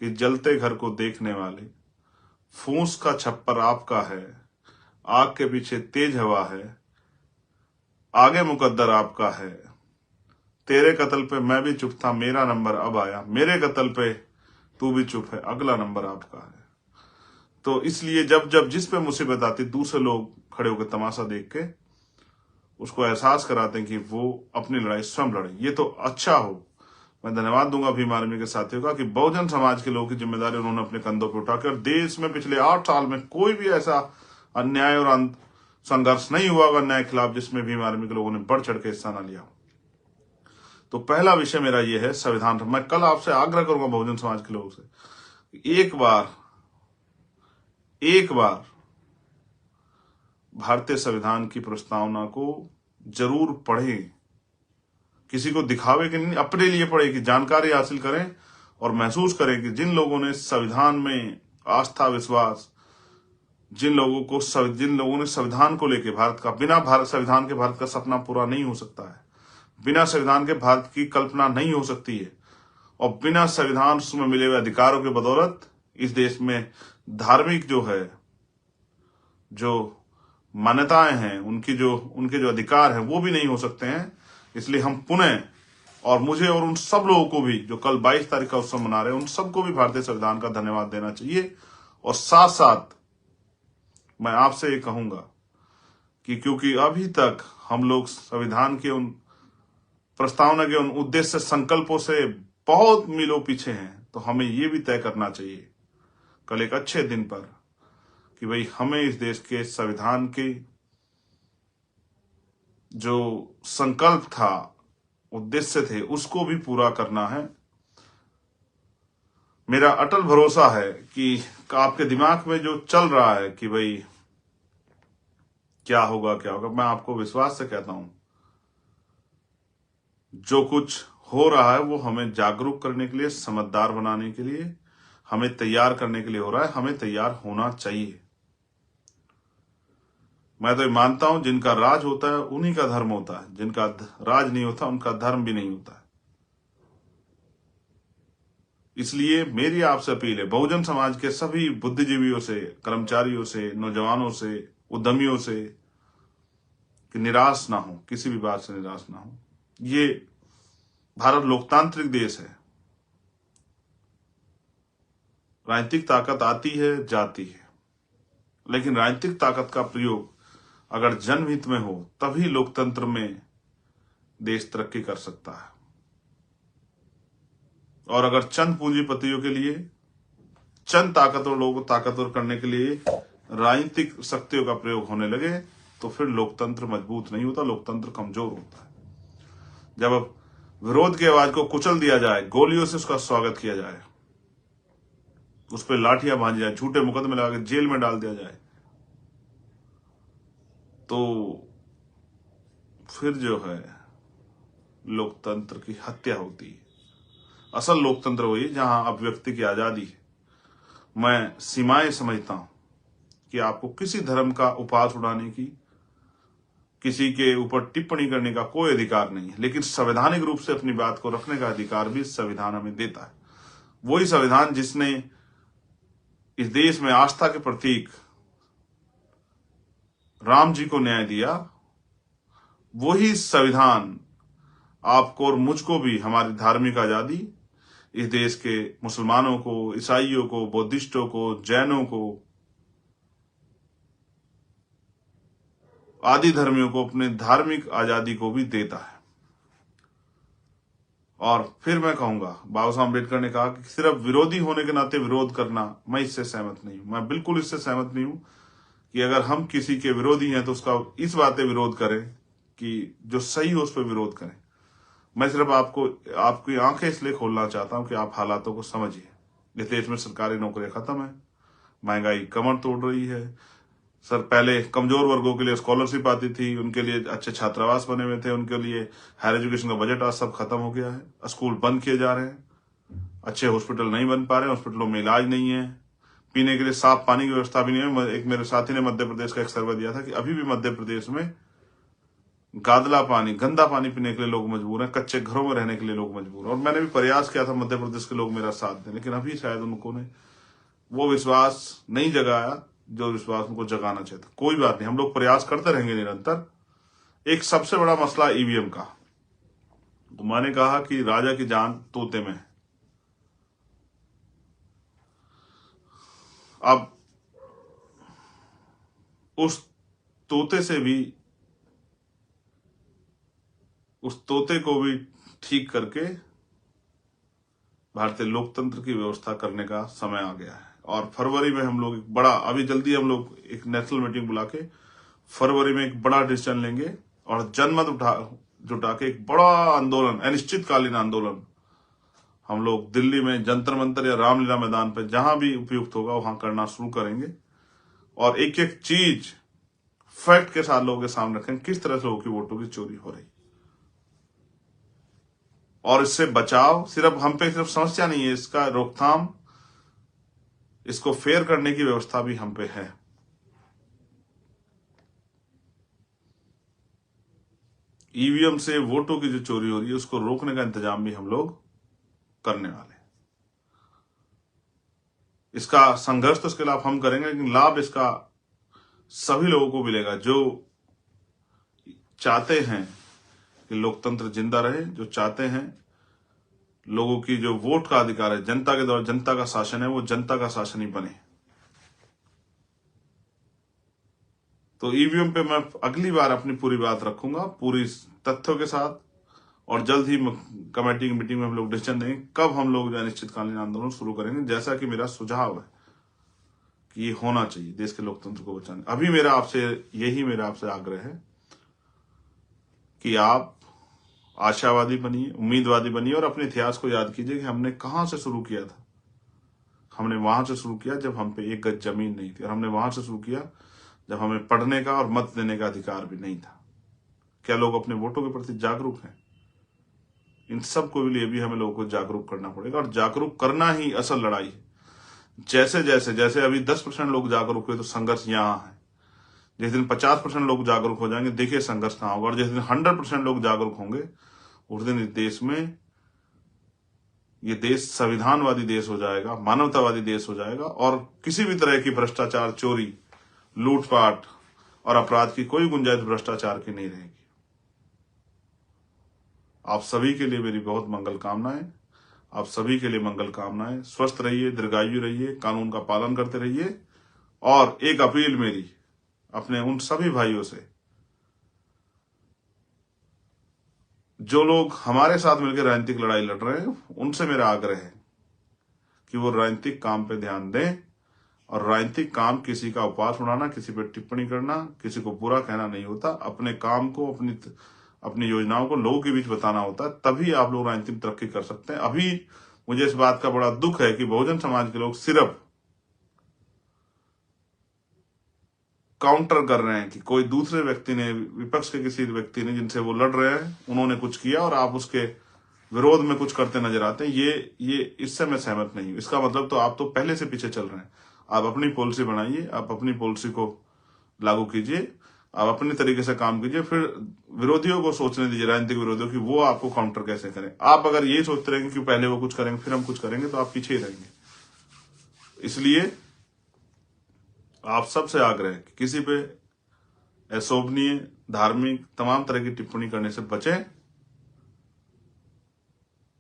कि जलते घर को देखने वाले, फूस का छप्पर आपका है, आग के पीछे तेज हवा है, आगे मुकद्दर आपका है, तेरे कत्ल पे मैं भी चुप था, मेरा नंबर अब आया, मेरे कत्ल पे तू भी चुप है, अगला नंबर आपका है। तो इसलिए जब जब जिस पे मुसीबत आती, दूसरे लोग खड़े होकर तमाशा देख के उसको एहसास कराते हैं कि वो अपनी लड़ाई स्वयं लड़े। ये तो अच्छा हो। मैं धन्यवाद दूंगा भीम आर्मी के साथियों का कि बहुजन समाज के लोगों की जिम्मेदारी उन्होंने अपने कंधों पर उठाकर देश में पिछले 8 साल में कोई भी ऐसा अन्याय और संघर्ष नहीं हुआ अन्याय के खिलाफ जिसमें भीम आर्मी के लोगों ने बढ़ चढ़ के हिस्सा न लिया। तो पहला विषय मेरा यह है संविधान। मैं कल आपसे आग्रह करूंगा बहुजन समाज के लोगों से, एक बार भारतीय संविधान की प्रस्तावना को जरूर पढ़ें। किसी को दिखावे के नहीं, अपने लिए पढ़ें कि जानकारी हासिल करें और महसूस करें कि जिन लोगों ने संविधान में आस्था विश्वास, जिन लोगों ने संविधान को लेकर भारत का, बिना भारत संविधान के भारत का सपना पूरा नहीं हो सकता है, बिना संविधान के भारत की कल्पना नहीं हो सकती है, और बिना संविधान में मिले हुए अधिकारों की बदौलत इस देश में धार्मिक जो मान्यताएं हैं, उनके जो अधिकार हैं वो भी नहीं हो सकते हैं। इसलिए हम पुनः, और मुझे और उन सब लोगों को भी जो कल 22 तारीख का उत्सव मना रहे हैं, उन सबको भी भारतीय संविधान का धन्यवाद देना चाहिए। और साथ साथ मैं आपसे ये कहूंगा कि क्योंकि अभी तक हम लोग संविधान के उन प्रस्तावना के उन उद्देश्य संकल्पों से बहुत मीलों पीछे हैं, तो हमें ये भी तय करना चाहिए कल एक अच्छे दिन पर कि भाई हमें इस देश के संविधान के जो संकल्प था, उद्देश्य थे, उसको भी पूरा करना है। मेरा अटल भरोसा है कि आपके दिमाग में जो चल रहा है कि भाई क्या होगा, मैं आपको विश्वास से कहता हूं, जो कुछ हो रहा है वो हमें जागरूक करने के लिए, समझदार बनाने के लिए, हमें तैयार करने के लिए हो रहा है। हमें तैयार होना चाहिए। मैं तो ये मानता हूं जिनका राज होता है उन्हीं का धर्म होता है, जिनका राज नहीं होता उनका धर्म भी नहीं होता है। इसलिए मेरी आपसे अपील है बहुजन समाज के सभी बुद्धिजीवियों से, कर्मचारियों से, नौजवानों से, उद्यमियों से कि निराश ना हो, किसी भी बात से निराश ना हो। ये भारत लोकतांत्रिक देश है। राजनीतिक ताकत आती है जाती है, लेकिन राजनीतिक ताकत का प्रयोग अगर जनहित में हो तभी लोकतंत्र में देश तरक्की कर सकता है। और अगर चंद पूंजीपतियों के लिए, चंद ताकतवर लोगों को ताकतवर करने के लिए राजनीतिक शक्तियों का प्रयोग होने लगे तो फिर लोकतंत्र मजबूत नहीं होता, लोकतंत्र कमजोर होता है। जब अब विरोध की आवाज को कुचल दिया जाए, गोलियों से उसका स्वागत किया जाए, उस पर लाठियां बांधी जाए, झूठे मुकदमे लगा के जेल में डाल दिया जाए, तो फिर जो है लोकतंत्र की हत्या होती है। असल लोकतंत्र वही जहां अभिव्यक्ति की आजादी है। मैं सीमाएं समझता हूं कि आपको किसी धर्म का उपहास उड़ाने की, किसी के ऊपर टिप्पणी करने का कोई अधिकार नहीं है, लेकिन संवैधानिक रूप से अपनी बात को रखने का अधिकार भी संविधान हमें देता है। वही संविधान जिसने इस देश में आस्था के प्रतीक राम जी को न्याय दिया, वही संविधान आपको और मुझको भी हमारी धार्मिक आजादी, इस देश के मुसलमानों को, ईसाइयों को, बौद्धिस्टों को, जैनों को, आदि धर्मियों को अपने धार्मिक आजादी को भी देता है। और फिर मैं कहूंगा, बाबा साहब अम्बेडकर ने कहा कि सिर्फ विरोधी होने के नाते विरोध करना, मैं इससे सहमत नहीं हूं। मैं बिल्कुल इससे सहमत नहीं हूं कि अगर हम किसी के विरोधी हैं तो उसका इस बातें विरोध करें कि जो सही हो उस पर विरोध करें। मैं सिर्फ आपकी आंखें इसलिए खोलना चाहता हूं कि आप हालातों को समझिए। इस देश में सरकारी नौकरियां खत्म है, महंगाई कमर तोड़ रही है। सर, पहले कमजोर वर्गों के लिए स्कॉलरशिप आती थी, उनके लिए अच्छे छात्रावास बने हुए थे, उनके लिए हायर एजुकेशन का बजट आज सब खत्म हो गया है। स्कूल बंद किए जा रहे हैं, अच्छे हॉस्पिटल नहीं बन पा रहे, हॉस्पिटलों में इलाज नहीं है, पीने के लिए साफ पानी की व्यवस्था भी नहीं है। एक मेरे साथी ने मध्य प्रदेश का एक सर्वे दिया था कि अभी भी मध्य प्रदेश में गादला पानी, गंदा पानी पीने के लिए लोग मजबूर हैं, कच्चे घरों में रहने के लिए लोग मजबूर हैं। और मैंने भी प्रयास किया था मध्य प्रदेश के लोग मेरा साथ दें, लेकिन अभी शायद उनको ने वो विश्वास नहीं जगाया जो विश्वास उनको जगाना चाहिए था। कोई बात नहीं, हम लोग प्रयास करते रहेंगे निरंतर। एक सबसे बड़ा मसला ईवीएम का, तो मैंने कहा कि राजा की जान तोते में है। अब उस तोते से भी, उस तोते को भी ठीक करके भारतीय लोकतंत्र की व्यवस्था करने का समय आ गया है। और फरवरी में हम लोग एक बड़ा, अभी जल्दी हम लोग एक नेशनल मीटिंग बुला के फरवरी में एक बड़ा डिसीजन लेंगे और जनमत जुटा के एक बड़ा आंदोलन, अनिश्चितकालीन आंदोलन हम लोग दिल्ली में जंतर मंतर या रामलीला मैदान पर जहां भी उपयुक्त होगा वहां करना शुरू करेंगे। और एक एक चीज फैक्ट के साथ लोगों के सामने रखेंगे किस तरह से लोगों की वोटों की चोरी हो रही, और इससे बचाव सिर्फ हम पे सिर्फ समस्या नहीं है, इसका रोकथाम, इसको फेयर करने की व्यवस्था भी हम पे है। ईवीएम से वोटों की जो चोरी हो रही है उसको रोकने का इंतजाम भी हम लोग करने वाले हैं। इसका संघर्ष तो इसके खिलाफ हम करेंगे, लेकिन लाभ इसका सभी लोगों को मिलेगा जो चाहते हैं कि लोकतंत्र जिंदा रहे, जो चाहते हैं लोगों की जो वोट का अधिकार है, जनता के द्वारा जनता का शासन है, वो जनता का शासन ही बने। तो ईवीएम पे मैं अगली बार अपनी पूरी बात रखूंगा, पूरी तथ्यों के साथ, और जल्द ही कमेटी की मीटिंग में हम लोग डिसीजन देंगे कब हम लोग अनिश्चितकालीन आंदोलन शुरू करेंगे, जैसा कि मेरा सुझाव है कि ये होना चाहिए देश के लोकतंत्र को बचाने। अभी मेरा आपसे आग्रह है कि आप आशावादी बनिए, उम्मीदवादी बनिए और अपने इतिहास को याद कीजिए कि हमने कहां से शुरू किया था। हमने वहां से शुरू किया जब हम पे एक गज जमीन नहीं थी, और हमने वहां से शुरू किया जब हमें पढ़ने का और मत देने का अधिकार भी नहीं था। क्या लोग अपने वोटों के प्रति जागरूक हैं? इन सब को लिए भी हमें लोगों को जागरूक करना पड़ेगा, और जागरूक करना ही असल लड़ाई है। जैसे अभी 10% लोग जागरूक हुए तो संघर्ष यहाँ है। जिस दिन 50% लोग जागरूक हो जाएंगे, देखिए संघर्ष कहां होगा। और जिस दिन 100% लोग जागरूक होंगे, उस दिन इस देश में, ये देश संविधानवादी देश हो जाएगा, मानवतावादी देश हो जाएगा, और किसी भी तरह की भ्रष्टाचार, चोरी, लूटपाट और अपराध की कोई गुंजाइश भ्रष्टाचार की नहीं रहेगी। आप सभी के लिए मेरी बहुत मंगल कामनाएं, आप सभी के लिए मंगल कामनाएं। स्वस्थ रहिए, दीर्घायु रहिए, कानून का पालन करते रहिए। और एक अपील मेरी अपने उन सभी भाइयों से जो लोग हमारे साथ मिलकर राजनीतिक लड़ाई लड़ रहे हैं, उनसे मेरा आग्रह है कि वो राजनीतिक काम पे ध्यान दें। और राजनीतिक काम किसी का उपहास उड़ाना, किसी पे टिप्पणी करना, किसी को बुरा कहना नहीं होता। अपने काम को, अपनी योजनाओं को लोगों के बीच बताना होता है, तभी आप लोग राजनीतिक तरक्की कर सकते हैं। अभी मुझे इस बात का बड़ा दुख है कि बहुजन समाज के लोग सिर्फ काउंटर कर रहे हैं कि कोई दूसरे व्यक्ति ने, विपक्ष के किसी व्यक्ति ने जिनसे वो लड़ रहे हैं, उन्होंने कुछ किया और आप उसके विरोध में कुछ करते नजर आते हैं। ये इससे मैं सहमत नहीं हूं। इसका मतलब तो आप तो पहले से पीछे चल रहे हैं। आप अपनी पॉलिसी बनाइए, आप अपनी पॉलिसी को लागू कीजिए, आप अपने तरीके से काम कीजिए, फिर विरोधियों को सोचने दीजिए, राजनीतिक विरोधियों की, वो आपको काउंटर कैसे करें। आप अगर ये सोचते रहेंगे कि पहले वो कुछ करेंगे फिर हम कुछ करेंगे, तो आप पीछे ही रहेंगे। इसलिए आप सबसे आग्रह है कि किसी पे अशोभनीय, धार्मिक, तमाम तरह की टिप्पणी करने से बचें।